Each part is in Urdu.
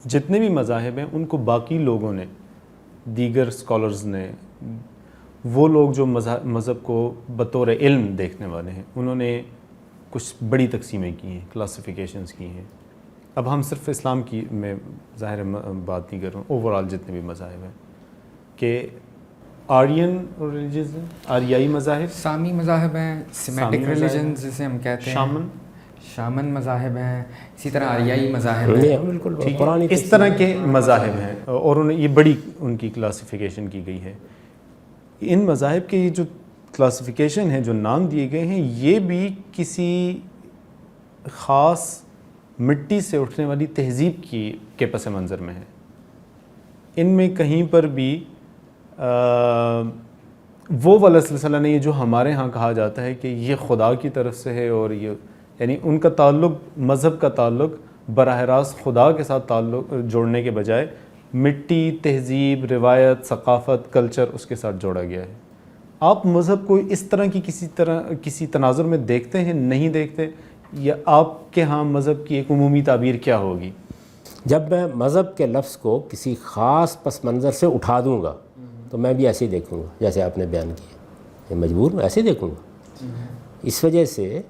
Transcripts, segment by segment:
جتنے بھی مذاہب ہیں ان کو باقی لوگوں نے، دیگر سکالرز نے، وہ لوگ جو مذہب کو بطور علم دیکھنے والے ہیں، انہوں نے کچھ بڑی تقسیمیں کی ہیں، کلاسیفیکیشنز کی ہیں۔ اب ہم صرف اسلام کی میں ظاہر بات نہیں کر رہا ہوں، اوورآل جتنے بھی مذاہب ہیں کہ آرین ریلیجنز ہیں، آریائی مذاہب، سامی مذاہب ہیں، سیمیٹک ریلیجنز جسے ہم کہتے ہیں، شامن مذاہب ہیں، اسی طرح آریائی مذاہب ہیں، بالکل اس طرح کے مذاہب ہیں، اور انہیں یہ بڑی ان کی کلاسیفیکیشن کی گئی ہے۔ ان مذاہب کے یہ جو کلاسیفیکیشن ہے، جو نام دیے گئے ہیں، یہ بھی کسی خاص مٹی سے اٹھنے والی تہذیب کے پس منظر میں ہے۔ ان میں کہیں پر بھی وہ والا سلسلہ نہیں ہے جو ہمارے ہاں کہا جاتا ہے کہ یہ خدا کی طرف سے ہے، اور یہ یعنی ان کا تعلق، مذہب کا تعلق براہ راست خدا کے ساتھ تعلق جوڑنے کے بجائے مٹی، تہذیب، روایت، ثقافت، کلچر اس کے ساتھ جوڑا گیا ہے۔ آپ مذہب کو اس طرح کی کسی تناظر میں دیکھتے ہیں، نہیں دیکھتے، یا آپ کے ہاں مذہب کی ایک عمومی تعبیر کیا ہوگی؟ جب میں مذہب کے لفظ کو کسی خاص پس منظر سے اٹھا دوں گا تو میں بھی ایسے ہی دیکھوں گا جیسے آپ نے بیان کیا، میں مجبور ہوں ایسے ہی دیکھوں گا، اس وجہ سے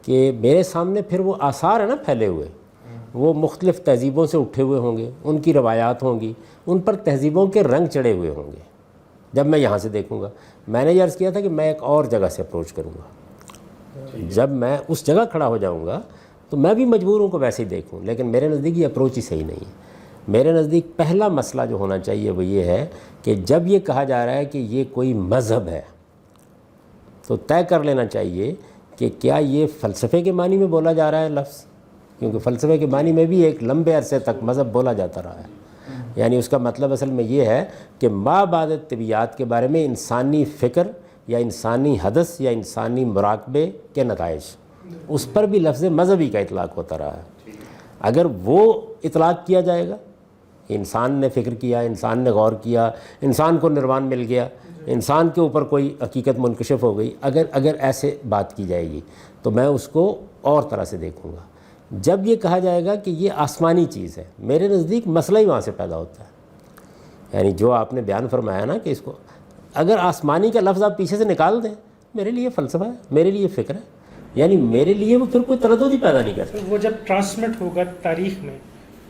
کہ میرے سامنے پھر وہ آثار ہیں نا پھیلے ہوئے، وہ مختلف تہذیبوں سے اٹھے ہوئے ہوں گے، ان کی روایات ہوں گی، ان پر تہذیبوں کے رنگ چڑھے ہوئے ہوں گے۔ جب میں یہاں سے دیکھوں گا، میں نے یہ عرض کیا تھا کہ میں ایک اور جگہ سے اپروچ کروں گا، جب میں اس جگہ کھڑا ہو جاؤں گا تو میں بھی مجبور ہوں کو ویسے ہی دیکھوں، لیکن میرے نزدیک یہ اپروچ ہی صحیح نہیں ہے۔ میرے نزدیک پہلا مسئلہ جو ہونا چاہیے وہ یہ ہے کہ جب یہ کہا جا رہا ہے کہ یہ کوئی مذہب ہے تو طے کر لینا چاہیے کہ کیا یہ فلسفے کے معنی میں بولا جا رہا ہے لفظ، کیونکہ فلسفے کے معنی میں بھی ایک لمبے عرصے تک مذہب بولا جاتا رہا ہے، یعنی اس کا مطلب اصل میں یہ ہے کہ ما بعد طبیعیات کے بارے میں انسانی فکر یا انسانی حدث یا انسانی مراقبے کے نتائج، اس پر بھی لفظ مذہبی کا اطلاق ہوتا رہا ہے۔ اگر وہ اطلاق کیا جائے گا، انسان نے فکر کیا، انسان نے غور کیا، انسان کو نروان مل گیا، انسان کے اوپر کوئی حقیقت منکشف ہو گئی، اگر ایسے بات کی جائے گی تو میں اس کو اور طرح سے دیکھوں گا۔ جب یہ کہا جائے گا کہ یہ آسمانی چیز ہے، میرے نزدیک مسئلہ ہی وہاں سے پیدا ہوتا ہے، یعنی جو آپ نے بیان فرمایا نا کہ اس کو اگر آسمانی کا لفظ آپ پیچھے سے نکال دیں، میرے لیے فلسفہ ہے، میرے لیے فکر ہے، یعنی میرے لیے وہ پھر کوئی تردد ہی پیدا نہیں کرتا۔ وہ جب ٹرانسمٹ ہوگا تاریخ میں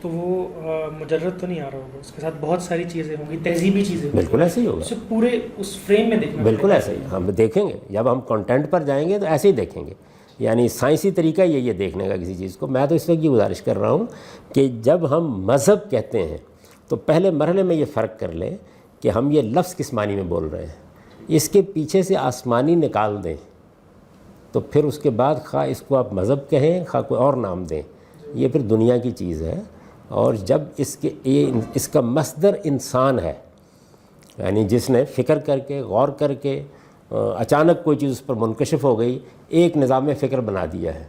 تو وہ مجرد تو نہیں آ رہا ہوگا، اس کے ساتھ بہت ساری چیزیں ہوں گی، تہذیبی چیزیں، بالکل ایسے ہی ہوگا، اسے پورے اس فریم میں دیکھنا، بالکل ایسے ہی ہم دیکھیں گے۔ جب ہم کنٹینٹ پر جائیں گے تو ایسے ہی دیکھیں گے، یعنی سائنسی طریقہ یہی ہے دیکھنے کا کسی چیز کو۔ میں تو اس وقت یہ گزارش کر رہا ہوں کہ جب ہم مذہب کہتے ہیں تو پہلے مرحلے میں یہ فرق کر لیں کہ ہم یہ لفظ کس معنی میں بول رہے ہیں، اس کے پیچھے سے آسمانی نکال دیں تو پھر اس کے بعد خواہ اس کو آپ مذہب کہیں خواہ کوئی اور نام دیں، یہ پھر دنیا کی چیز ہے۔ اور جب اس کا مصدر انسان ہے، یعنی جس نے فکر کر کے، غور کر کے، اچانک کوئی چیز اس پر منکشف ہو گئی، ایک نظام فکر بنا دیا ہے،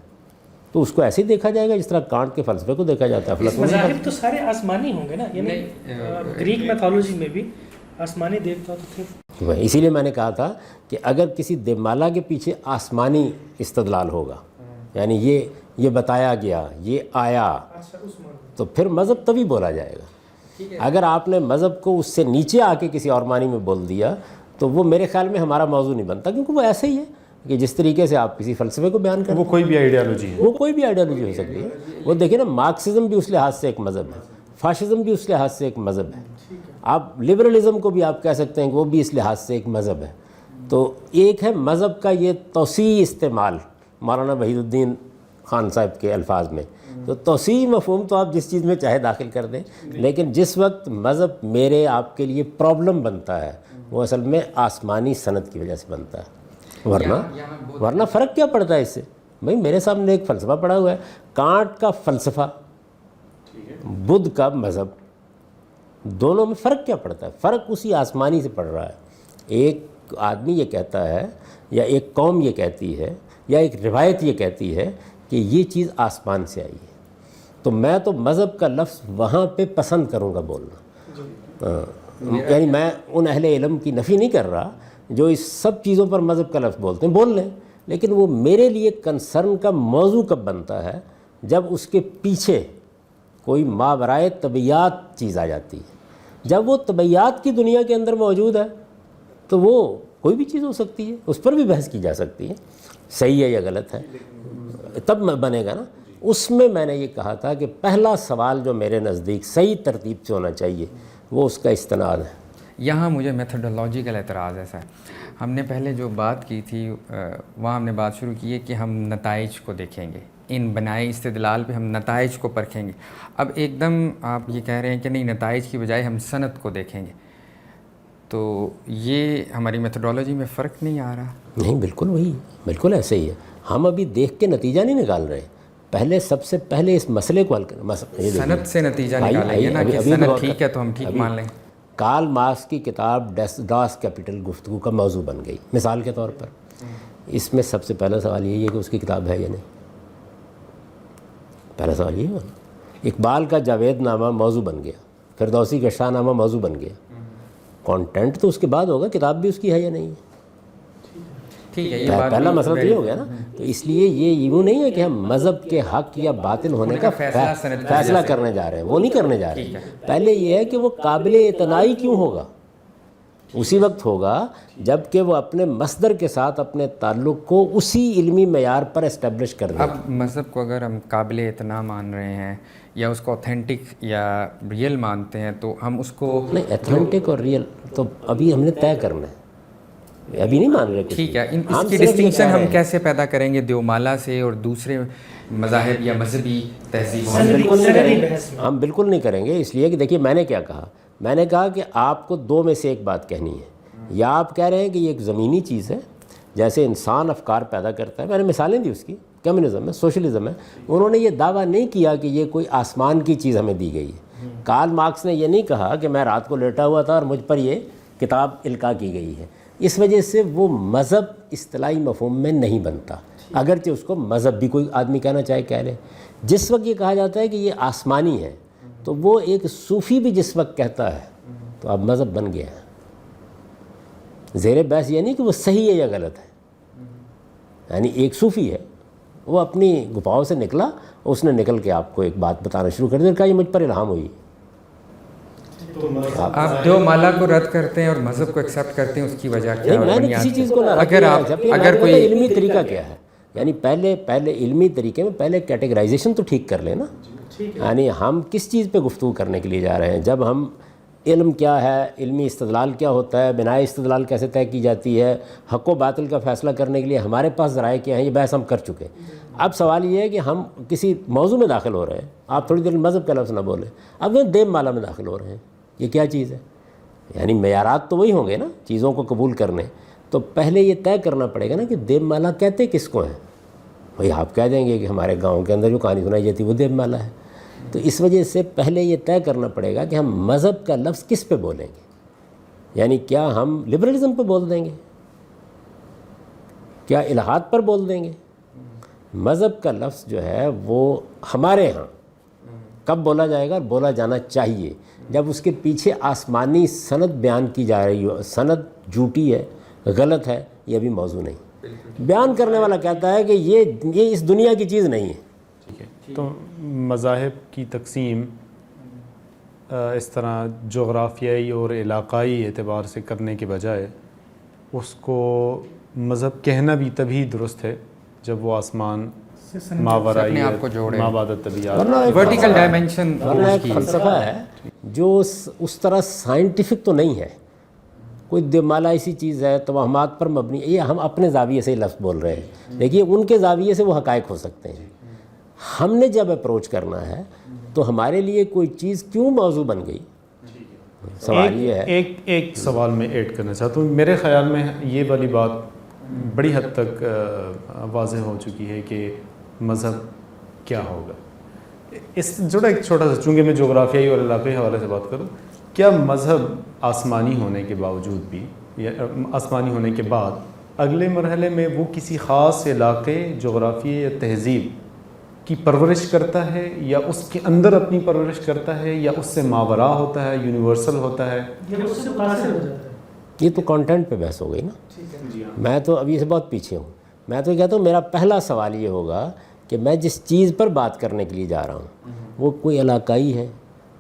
تو اس کو ایسے ہی دیکھا جائے گا جس طرح کانٹ کے فلسفے کو دیکھا جاتا ہے۔ مذاہب تو سارے آسمانی ہوں گے نا، یعنی گریک میتھولوجی میں بھی آسمانی دیوتا تو تھے۔ اسی لیے میں نے کہا تھا کہ اگر کسی دیومالا کے پیچھے آسمانی استدلال ہوگا، یعنی یہ بتایا گیا، یہ آیا، تو پھر مذہب تبھی بولا جائے گا۔ اگر آپ نے مذہب کو اس سے نیچے آ کے کسی اور معنی میں بول دیا تو وہ میرے خیال میں ہمارا موضوع نہیں بنتا، کیونکہ وہ ایسے ہی ہے کہ جس طریقے سے آپ کسی فلسفے کو بیان کریں، وہ کوئی بھی آئیڈیالوجی ہے، وہ کوئی بھی آئیڈیالوجی ہو سکتی ہے۔ وہ دیکھیں نا، مارکسزم بھی اس لحاظ سے ایک مذہب ہے، فاشزم بھی اس لحاظ سے ایک مذہب ہے، آپ لبرلزم کو بھی آپ کہہ سکتے ہیں کہ وہ بھی اس لحاظ سے ایک مذہب ہے۔ تو ایک ہے مذہب کا یہ توسیع استعمال مولانا وحید الدین خان صاحب کے الفاظ میں، تو توسیع مفہوم تو آپ جس چیز میں چاہے داخل کر دیں، لیکن جس وقت مذہب میرے آپ کے لیے پرابلم بنتا ہے وہ اصل میں آسمانی صنعت کی وجہ سے بنتا ہے، ورنہ فرق کیا پڑتا ہے اس سے؟ بھائی میرے سامنے ایک فلسفہ پڑا ہوا ہے، کانٹ کا فلسفہ، بدھ کا مذہب، دونوں میں فرق کیا پڑتا ہے؟ فرق اسی آسمانی سے پڑ رہا ہے۔ ایک آدمی یہ کہتا ہے، یا ایک قوم یہ کہتی ہے، یا ایک روایت یہ کہتی ہے کہ یہ چیز آسمان سے آئی ہے، تو میں تو مذہب کا لفظ وہاں پہ پسند کروں گا بولنا، یعنی میں ان اہل علم کی نفی نہیں کر رہا جو اس سب چیزوں پر مذہب کا لفظ بولتے ہیں، بول لیں، لیکن وہ میرے لیے کنسرن کا موضوع کب بنتا ہے؟ جب اس کے پیچھے کوئی ماورائے طبیعت چیز آ جاتی ہے۔ جب وہ طبیعت کی دنیا کے اندر موجود ہے تو وہ کوئی بھی چیز ہو سکتی ہے، اس پر بھی بحث کی جا سکتی ہے، صحیح ہے یا غلط ہے، تب بنے گا نا۔ اس میں نے یہ کہا تھا کہ پہلا سوال جو میرے نزدیک صحیح ترتیب سے ہونا چاہیے وہ اس کا استناد ہے۔ یہاں مجھے میتھڈولوجیکل اعتراض ہے سر۔ ہم نے پہلے جو بات کی تھی وہاں ہم نے بات شروع کی ہے کہ ہم نتائج کو دیکھیں گے، ان بنائے استدلال پہ ہم نتائج کو پرکھیں گے۔ اب ایک دم آپ یہ کہہ رہے ہیں کہ نہیں، نتائج کی بجائے ہم سند کو دیکھیں گے، تو یہ ہماری میتھڈولوجی میں فرق نہیں آ رہا؟ نہیں، بالکل وہی، بالکل ایسے ہی ہے۔ ہم ابھی دیکھ کے نتیجہ نہیں نکال رہے، پہلے سب سے پہلے اس مسئلے کو حل کریں۔ سند سے نتیجہ نکالیں گے نا کہ سند ٹھیک ہے تو ہم ٹھیک مان لیں۔ کارل مارکس کی کتاب ڈاس کیپٹل گفتگو کا موضوع بن گئی مثال کے طور پر۔ اس میں سب سے پہلا سوال یہی ہے کہ اس کی کتاب ہے یا نہیں، پہلا سوال یہی ہے۔ اقبال کا جاوید نامہ موضوع بن گیا، فردوسی کا شاہ نامہ موضوع بن گیا، کانٹینٹ تو اس کے بعد ہوگا کتاب بھی اس کی ہے یا نہیں ہے۔ پہلا مسئلہ تو یہ ہو گیا نا۔ تو اس لیے یہ یوں نہیں ہے کہ ہم مذہب کے حق یا باطل ہونے کا فیصلہ کرنے جا رہے ہیں، وہ نہیں کرنے جا رہے ہیں۔ پہلے یہ ہے کہ وہ قابل اعتنائی کیوں ہوگا، اسی وقت ہوگا جب کہ وہ اپنے مصدر کے ساتھ اپنے تعلق کو اسی علمی معیار پر اسٹیبلش کر دیں۔ اب مذہب کو اگر ہم قابل اعتنا مان رہے ہیں یا اس کو اوتھینٹک یا ریئل مانتے ہیں تو ہم اس کو نہیں، اوتھینٹک اور ریئل تو ابھی ہم نے طے کرنا ہے، ابھی نہیں مان رہے۔ ٹھیک ہے، اس کی ڈسٹنکشن ہم کیسے پیدا کریں گے دیومالا سے اور دوسرے مذاہب یا مذہبی تہذیبوں سے؟ ہم بالکل نہیں کریں گے، اس لیے کہ دیکھیے میں نے کیا کہا، میں نے کہا کہ آپ کو دو میں سے ایک بات کہنی ہے، یا آپ کہہ رہے ہیں کہ یہ ایک زمینی چیز ہے جیسے انسان افکار پیدا کرتا ہے، میں نے مثالیں دی اس کی، کمیونزم ہے، سوشلزم ہے، انہوں نے یہ دعویٰ نہیں کیا کہ یہ کوئی آسمان کی چیز ہمیں دی گئی ہے۔ کارل مارکس نے یہ نہیں کہا کہ میں رات کو لیٹا ہوا تھا اور مجھ پر یہ کتاب القاء کی گئی ہے۔ اس وجہ سے وہ مذہب اصطلاحی مفہوم میں نہیں بنتا، اگرچہ اس کو مذہب بھی کوئی آدمی کہنا چاہے کہہ لے۔ جس وقت یہ کہا جاتا ہے کہ یہ آسمانی ہے تو وہ ایک صوفی بھی جس وقت کہتا ہے تو اب مذہب بن گیا ہے۔ زیر بحث یہ نہیں کہ وہ صحیح ہے یا غلط ہے، یعنی ایک صوفی ہے، وہ اپنی گپاؤں سے نکلا، اس نے نکل کے آپ کو ایک بات بتانا شروع کر دیا، کہا یہ مجھ پر الہام ہوئی۔ آپ دیومالا کو رد کرتے ہیں اور مذہب کو ایکسیپٹ کرتے ہیں، اس کی وجہ کیا ہے؟ میں نے کسی چیز کو نہ اگر کوئی علمی طریقہ کیا ہے، یعنی پہلے علمی طریقے میں پہلے کیٹیگرائزیشن تو ٹھیک کر لیں نا، یعنی ہم کس چیز پہ گفتگو کرنے کے لیے جا رہے ہیں۔ جب ہم علم کیا ہے، علمی استدلال کیا ہوتا ہے، بنائے استدلال کیسے طے کی جاتی ہے، حق و باطل کا فیصلہ کرنے کے لیے ہمارے پاس ذرائع کیا ہیں، یہ بحث ہم کر چکے۔ اب سوال یہ ہے کہ ہم کسی موضوع میں داخل ہو رہے ہیں، آپ تھوڑی دیر مذہب کا لفظ نہ بولیں، اب وہ دیو مالا میں داخل ہو رہے ہیں، یہ کیا چیز ہے؟ یعنی معیارات تو وہی ہوں گے نا چیزوں کو قبول کرنے، تو پہلے یہ طے کرنا پڑے گا نا کہ دیو مالا کہتے کس کو ہیں۔ بھائی آپ کہہ دیں گے کہ ہمارے گاؤں کے اندر جو کہانی سنائی جاتی ہے وہ دیو مالا ہے، تو اس وجہ سے پہلے یہ طے کرنا پڑے گا کہ ہم مذہب کا لفظ کس پہ بولیں گے، یعنی کیا ہم لبرلزم پہ بول دیں گے، کیا الہاد پر بول دیں گے۔ مذہب کا لفظ جو ہے وہ ہمارے ہاں کب بولا جائے گا، اور بولا جانا چاہیے جب اس کے پیچھے آسمانی سند بیان کی جا رہی ہو۔ سند جھوٹی ہے، غلط ہے، یہ بھی موضوع نہیں۔ بیان کرنے والا کہتا ہے کہ یہ اس دنیا کی چیز نہیں ہے۔ ٹھیک ہے، تو مذاہب کی تقسیم اس طرح جغرافیائی اور علاقائی اعتبار سے کرنے کے بجائے اس کو مذہب کہنا بھی تبھی درست ہے جب وہ آسمان، ماورائیت، مابعد طبیعت، ورٹیکل ڈائمنشن ایک فلسفہ ہے جو اس طرح سائنٹیفک تو نہیں ہے، کوئی دیومالا ایسی چیز ہے توہمات پر مبنی، یہ ہم اپنے زاویے سے ہی لفظ بول رہے ہیں، دیکھیے ان کے زاویے سے وہ حقائق ہو سکتے ہیں۔ ہم نے جب اپروچ کرنا ہے تو ہمارے لیے کوئی چیز کیوں موضوع بن گئی، سوال یہ ہے۔ ایک سوال میں ایڈ کرنا چاہتا ہوں، میرے خیال میں یہ والی بات بڑی حد تک واضح ہو چکی ہے کہ مذہب کیا ہوگا۔ اس جڑا ایک چھوٹا سا، چونکہ میں جغرافیائی اور علاقائی حوالے سے بات کروں، کیا مذہب آسمانی ہونے کے باوجود بھی یا آسمانی ہونے کے بعد اگلے مرحلے میں وہ کسی خاص علاقے، جغرافیے یا تہذیب کی پرورش کرتا ہے، یا اس کے اندر اپنی پرورش کرتا ہے، یا اس سے ماوراء ہوتا ہے، یونیورسل ہوتا ہے؟ یہ تو کانٹینٹ پہ بحث ہو گئی نا۔ میں تو ابھی سے بہت پیچھے ہوں، میں تو کہتا ہوں میرا پہلا سوال یہ ہوگا کہ میں جس چیز پر بات کرنے کے لیے جا رہا ہوں وہ کوئی علاقائی ہے،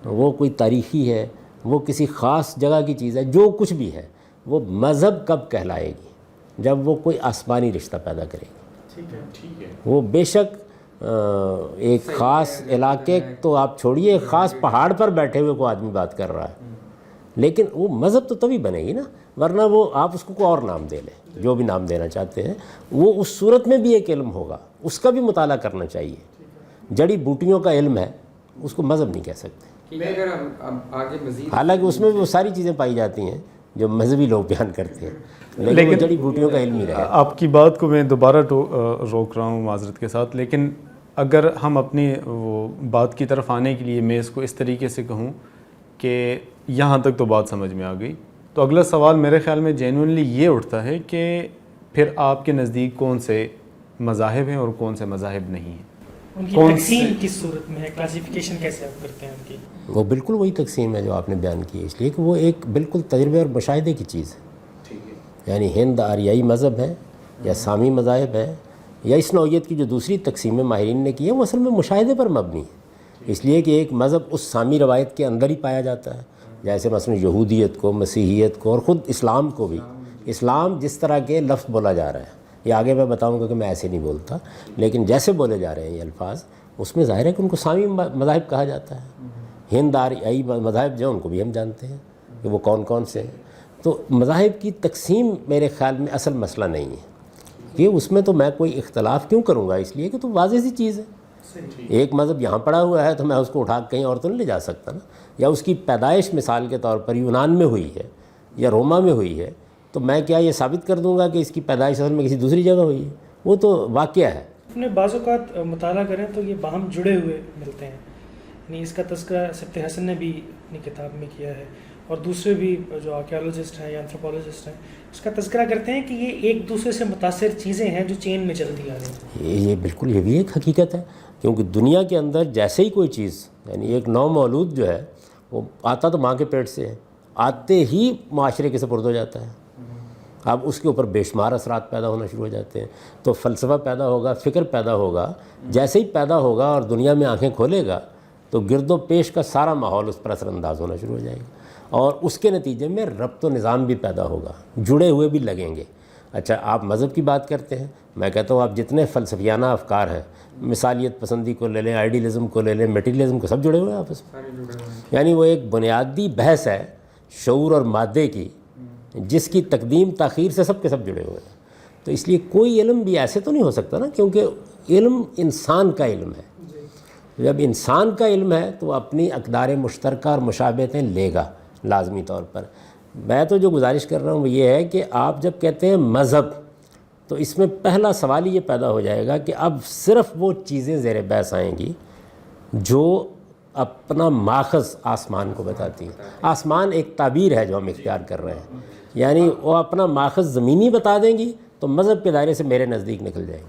وہ کوئی تاریخی ہے، وہ کسی خاص جگہ کی چیز ہے، جو کچھ بھی ہے وہ مذہب کب کہلائے گی؟ جب وہ کوئی آسمانی رشتہ پیدا کرے گی۔ ٹھیک ہے۔ وہ بے شک ایک خاص علاقے تو آپ چھوڑیے، ایک خاص پہاڑ پر بیٹھے ہوئے کوئی آدمی بات کر رہا ہے، لیکن وہ مذہب تو تبھی بنے گی نا، ورنہ وہ آپ اس کو کوئی اور نام دے لیں، جو بھی نام دینا چاہتے ہیں، وہ اس صورت میں بھی ایک علم ہوگا، اس کا بھی مطالعہ کرنا چاہیے۔ جڑی بوٹیوں کا علم ہے، اس کو مذہب نہیں کہہ سکتے، اگر ہم آگے مزید، حالانکہ اس میں بھی وہ ساری چیزیں پائی جاتی ہیں جو مذہبی لوگ بیان کرتے ہیں، لیکن وہ جڑی بوٹیوں کا علم ہی رہے۔ آپ کی بات کو میں دوبارہ روک رہا ہوں معذرت کے ساتھ، لیکن اگر ہم اپنی وہ بات کی طرف آنے کے لیے میں اس کو اس طریقے سے کہوں کہ یہاں تک تو بات سمجھ میں آ گئی، تو اگلا سوال میرے خیال میں جینوئنلی یہ اٹھتا ہے کہ پھر آپ کے نزدیک کون سے مذاہب ہیں اور کون سے مذاہب نہیں ہیں؟ ان کی تقسیم کس صورت میں ہے، کلاسیفیکیشن کیسے آپ کرتے ہیں ان کی؟ وہ بالکل وہی تقسیم ہے جو آپ نے بیان کی ہے، اس لیے کہ وہ ایک بالکل تجربے اور مشاہدے کی چیز ہے۔ یعنی ہند آریائی مذہب ہے یا سامی مذاہب ہے یا اس نوعیت کی جو دوسری تقسیمیں ماہرین نے کی ہیں، وہ اصل میں مشاہدے پر مبنی ہے، اس لیے کہ ایک مذہب اس سامی روایت کے اندر ہی پایا جاتا ہے، جیسے مثلا یہودیت کو، مسیحیت کو اور خود اسلام کو بھی۔ اسلام جس طرح کے لفظ بولا جا رہا ہے، یہ آگے میں بتاؤں گا کہ میں ایسے نہیں بولتا، لیکن جیسے بولے جا رہے ہیں یہ الفاظ، اس میں ظاہر ہے کہ ان کو سامی مذاہب کہا جاتا ہے۔ ہند آریائی مذاہب جو ان کو بھی ہم جانتے ہیں کہ وہ کون کون سے ہیں۔ تو مذاہب کی تقسیم میرے خیال میں اصل مسئلہ نہیں ہے، کہ اس میں تو میں کوئی اختلاف کیوں کروں گا، اس لیے کہ تو واضح سی چیز ہے۔ ایک مذہب یہاں پڑا ہوا ہے تو میں اس کو اٹھا کے کہیں اور تو نہیں لے جا سکتا نا، یا اس کی پیدائش مثال کے طور پر یونان میں ہوئی ہے یا روما میں ہوئی ہے، تو میں کیا یہ ثابت کر دوں گا کہ اس کی پیدائش اصل میں کسی دوسری جگہ ہوئی ہے؟ وہ تو واقعہ ہے۔ اپنے بعض اوقات مطالعہ کریں تو یہ باہم جڑے ہوئے ملتے ہیں، یعنی اس کا تذکرہ سبت حسن نے بھی اپنی کتاب میں کیا ہے، اور دوسرے بھی جو آرکیالوجسٹ ہیں یا انتھروپولوجسٹ ہیں اس کا تذکرہ کرتے ہیں کہ یہ ایک دوسرے سے متاثر چیزیں ہیں جو چین میں چلتی آ رہی ہیں۔ یہ بالکل یہ بھی ایک حقیقت ہے، کیونکہ دنیا کے اندر جیسے ہی کوئی چیز، یعنی ایک نو مولود جو ہے وہ آتا تو ماں کے پیٹ سے ہے، آتے ہی معاشرے کے سپرد ہو جاتا ہے، اب اس کے اوپر بے شمار اثرات پیدا ہونا شروع ہو جاتے ہیں، تو فلسفہ پیدا ہوگا، فکر پیدا ہوگا، جیسے ہی پیدا ہوگا اور دنیا میں آنکھیں کھولے گا تو گرد و پیش کا سارا ماحول اس پر اثر انداز ہونا شروع ہو جائے گا، اور اس کے نتیجے میں ربط و نظام بھی پیدا ہوگا، جڑے ہوئے بھی لگیں گے۔ اچھا آپ مذہب کی بات کرتے ہیں، میں کہتا ہوں آپ جتنے فلسفیانہ افکار ہیں، مثالیت پسندی کو لے لیں، آئیڈیلزم کو لے لیں، میٹیریلزم کو، سب جڑے ہوئے ہیں آپس میں۔ یعنی وہ ایک بنیادی بحث ہے شعور اور مادے کی، جس کی تقدیم تاخیر سے سب کے سب جڑے ہوئے ہیں۔ تو اس لیے کوئی علم بھی ایسے تو نہیں ہو سکتا نا، کیونکہ علم انسان کا علم ہے، جب انسان کا علم ہے تو وہ اپنی اقدار مشترکہ اور مشابہتیں لے گا لازمی طور پر۔ میں تو جو گزارش کر رہا ہوں وہ یہ ہے کہ آپ جب کہتے ہیں مذہب، تو اس میں پہلا سوال یہ پیدا ہو جائے گا کہ اب صرف وہ چیزیں زیر بحث آئیں گی جو اپنا ماخذ آسمان کو بتاتی ہیں۔ آسمان ایک تعبیر ہے جو ہم اختیار کر رہے ہیں، یعنی وہ اپنا ماخذ زمینی بتا دیں گی تو مذہب کے دائرے سے میرے نزدیک نکل جائیں گے۔